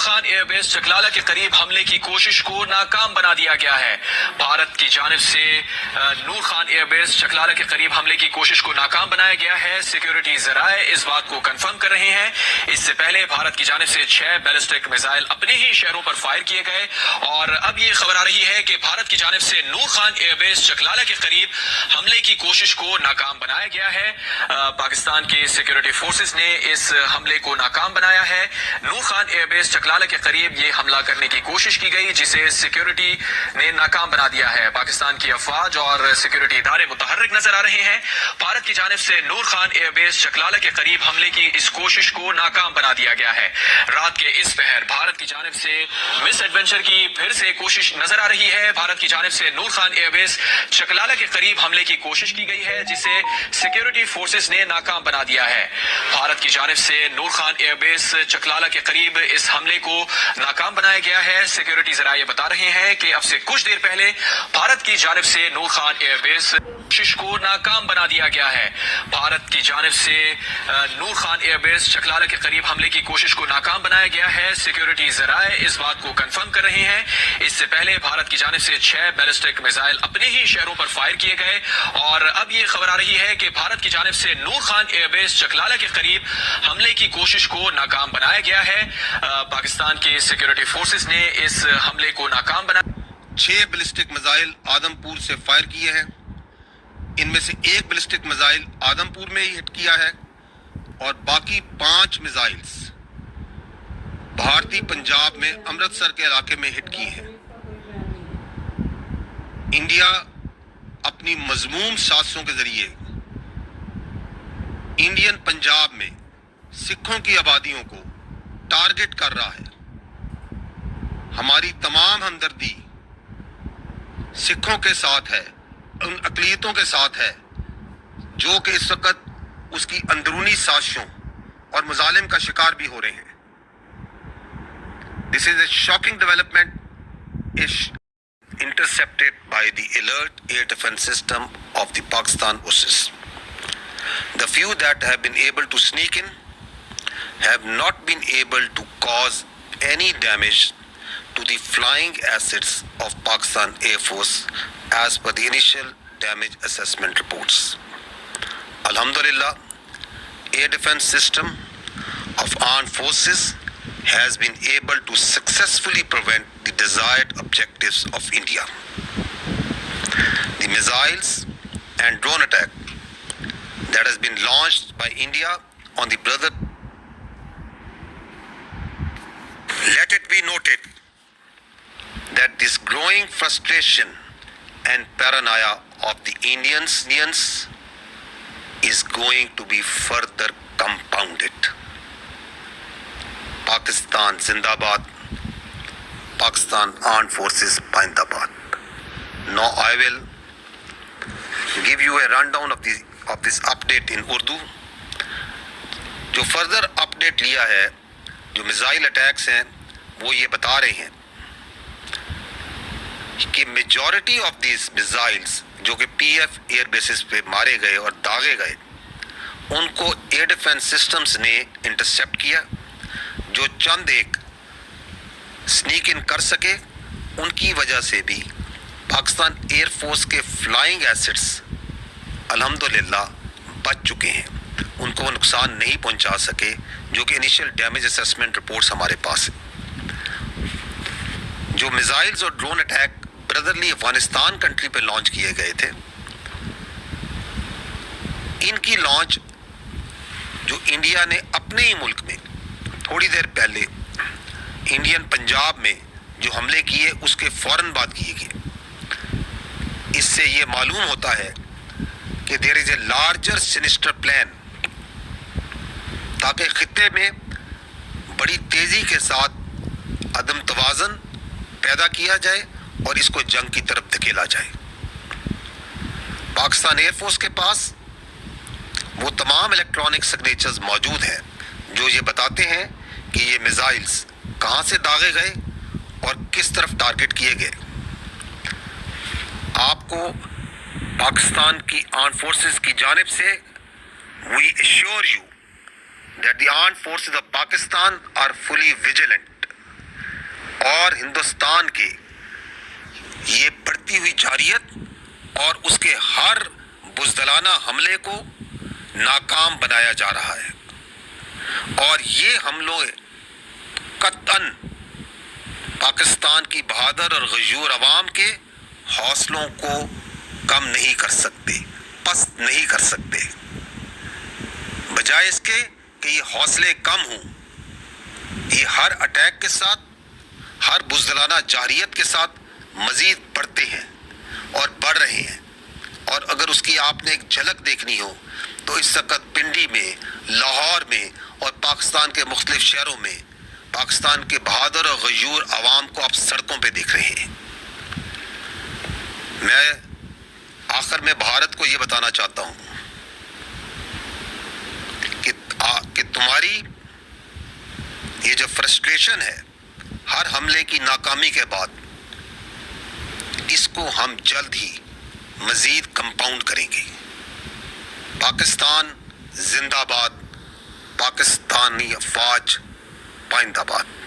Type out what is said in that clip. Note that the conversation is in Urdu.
خان ایئر بیس چکلالہ کے قریب حملے کی کوشش کو ناکام بنا دیا گیا ہے۔ بھارت کی جانب سے نور خان ایئر بیس چکلالہ کے قریب حملے کی کوشش کو ناکام بنایا گیا ہے۔ سیکیورٹی ذرائع اس بات کو کنفرم کر رہے ہیں۔ اس سے پہلے بھارت کی جانب سے 6 بیلسٹک میزائل اپنے ہی شہروں پر فائر کیے گئے اور اب یہ خبر آ رہی ہے کہ بھارت کی جانب سے نور خان ایئر بیس چکلالہ کے قریب حملے کی کوشش کو ناکام بنایا گیا ہے۔ پاکستان کے سیکیورٹی فورسز نے اس حملے کو ناکام بنایا ہے۔ نور خان ایئر بیس چکلالہ کے قریب یہ حملہ کرنے کی کوشش کی گئی جسے سیکیورٹی نے ناکام بنا دیا ہے۔ پاکستان کی افواج اور سیکیورٹی ادارے متحرک نظر آ رہے ہیں۔ بھارت کی جانب سے نور خان ایئر بیس چکلالہ کے قریب حملے کی اس کوشش کو ناکام بنا دیا گیا ہے۔ رات کے اس پہر بھارت کی جانب سے مس ایڈونچر کی پھر سے کوشش نظر آ رہی ہے۔ بھارت کی جانب سے نور خان ایئر بیس چکلالہ کے قریب حملے کی کوشش کی گئی ہے جسے سیکیورٹی فورسز نے ناکام بنا دیا ہے۔ بھارت کی جانب سے نور خان ایئر بیس چکلالہ کے قریب اس حملے کو ناکام بنایا گیا ہے۔ سیکیورٹی ذرائع بتا رہے ہیں کہ اب سے کچھ دیر پہلے بھارت کی جانب سے نور خان ایئر بیس کوشش کو ناکام بنا دیا گیا ہے۔ بھارت کی جانب سے نور خان ایئر بیس چکلالہ کے قریب حملے کی کوشش کو ناکام بنایا گیا ہے۔ سیکیورٹی ذرائع اس بات کو کنفرم کر رہے ہیں۔ اس سے پہلے بھارت کی جانب سے 6 بیلسٹک میزائل اپنے ہی شہروں پر فائر کیے گئے اور اب یہ خبر آ رہی ہے کہ بھارت کی جانب سے نور خان ایئر بیس چکلالہ کے قریب حملے کی کوشش کو ناکام بنایا گیا ہے۔ پاکستان کے سیکیورٹی فورسز نے اس حملے کو ناکام بنایا۔ 6 بیلسٹک میزائل آدمپور سے فائر کیے ہیں۔ ان میں سے 1 بیلسٹک میزائل آدمپور میں ہی ہٹ کیا ہے اور باقی 5 میزائلز بھارتی پنجاب میں امرتسر کے علاقے میں ہٹ کی ہیں۔ انڈیا اپنی مذموم سازشوں کے ذریعے انڈین پنجاب میں سکھوں کی آبادیوں کو ٹارگٹ کر رہا ہے۔ ہماری تمام ہمدردی سکھوں کے ساتھ ہے، ان اقلیتوں کے ساتھ ہے جو کہ اس وقت اس کی اندرونی سازشوں اور مظالم کا شکار بھی ہو رہے ہیں۔ This is a shocking development is intercepted by the alert air defense system of the Pakistan forces. The few that have been able to sneak in have not been able to cause any damage to the flying assets of Pakistan Air Force as per the initial damage assessment reports. Alhamdulillah, air defense system of armed forces has been able to successfully prevent the desired objectives of India. The missiles and drone attack that has been launched by India on the brother. Let it be noted that this growing frustration and paranoia of the Indians is going to be further compounded. Pakistan Zindabad, Pakistan Armed Forces Pindabad. Now I will give you a rundown of this update in Urdu. جو فردر اپڈیٹ لیا ہے، جو میزائل اٹیکس ہیں، وہ یہ بتا رہے ہیں کہ میجورٹی آف دیز میزائلز جو کہ پی ایف ایئر بیسز پہ مارے گئے اور داغے گئے، ان کو ایئر ڈیفنس سسٹمز نے انٹرسیپٹ کیا۔ جو چند ایک سنیک ان کر سکے، ان کی وجہ سے بھی پاکستان ایئر فورس کے فلائنگ ایسٹس الحمدللہ بچ چکے ہیں، ان کو نقصان نہیں پہنچا سکے، جو کہ انیشیل ڈیمیج اسیسمنٹ رپورٹس ہمارے پاس ہیں۔ جو میزائلز اور drone attack brotherly Afghanistan country پہ لانچ کیے گئے تھے، ان کی لانچ جو انڈیا نے اپنے ہی ملک میں تھوڑی دیر پہلے انڈین پنجاب میں جو حملے کیے اس کے فوراً بعد کیے گئے۔ اس سے یہ معلوم ہوتا ہے کہ دیر از اے لارجر سینسٹر پلان، تاکہ خطے میں بڑی تیزی کے ساتھ عدم توازن پیدا کیا جائے اور اس کو جنگ کی طرف دھکیلا جائے۔ پاکستان ایئر فورس کے پاس وہ تمام الیکٹرانک سگنیچرز موجود ہیں جو یہ بتاتے ہیں کہ یہ میزائلز کہاں سے داغے گئے اور کس طرف ٹارگٹ کیے گئے۔ آپ کو پاکستان کی آرمڈ فورسز کی جانب سے we assure you that the armed forces of Pakistan are fully vigilant اور ہندوستان کے یہ بڑھتی ہوئی جارحیت اور اس کے ہر بزدلانہ حملے کو ناکام بنایا جا رہا ہے، اور یہ حملے قطعاً پاکستان کی بہادر اور غیور عوام کے حوصلوں کو کم نہیں کر سکتے، پست نہیں کر سکتے۔ بجائے اس کے کہ یہ حوصلے کم ہوں، یہ ہر اٹیک کے ساتھ، ہر بزدلانہ جارحیت کے ساتھ مزید بڑھتے ہیں اور بڑھ رہے ہیں۔ اور اگر اس کی آپ نے ایک جھلک دیکھنی ہو تو اس وقت پنڈی میں، لاہور میں اور پاکستان کے مختلف شہروں میں پاکستان کے بہادر اور غیور عوام کو آپ سڑکوں پہ دیکھ رہے ہیں۔ میں آخر میں بھارت کو یہ بتانا چاہتا ہوں کہ تمہاری یہ جو فرسٹریشن ہے ہر حملے کی ناکامی کے بعد، اس کو ہم جلد ہی مزید کمپاؤنڈ کریں گے۔ پاکستان زندہ باد، پاکستانی افواج پائندہ باد۔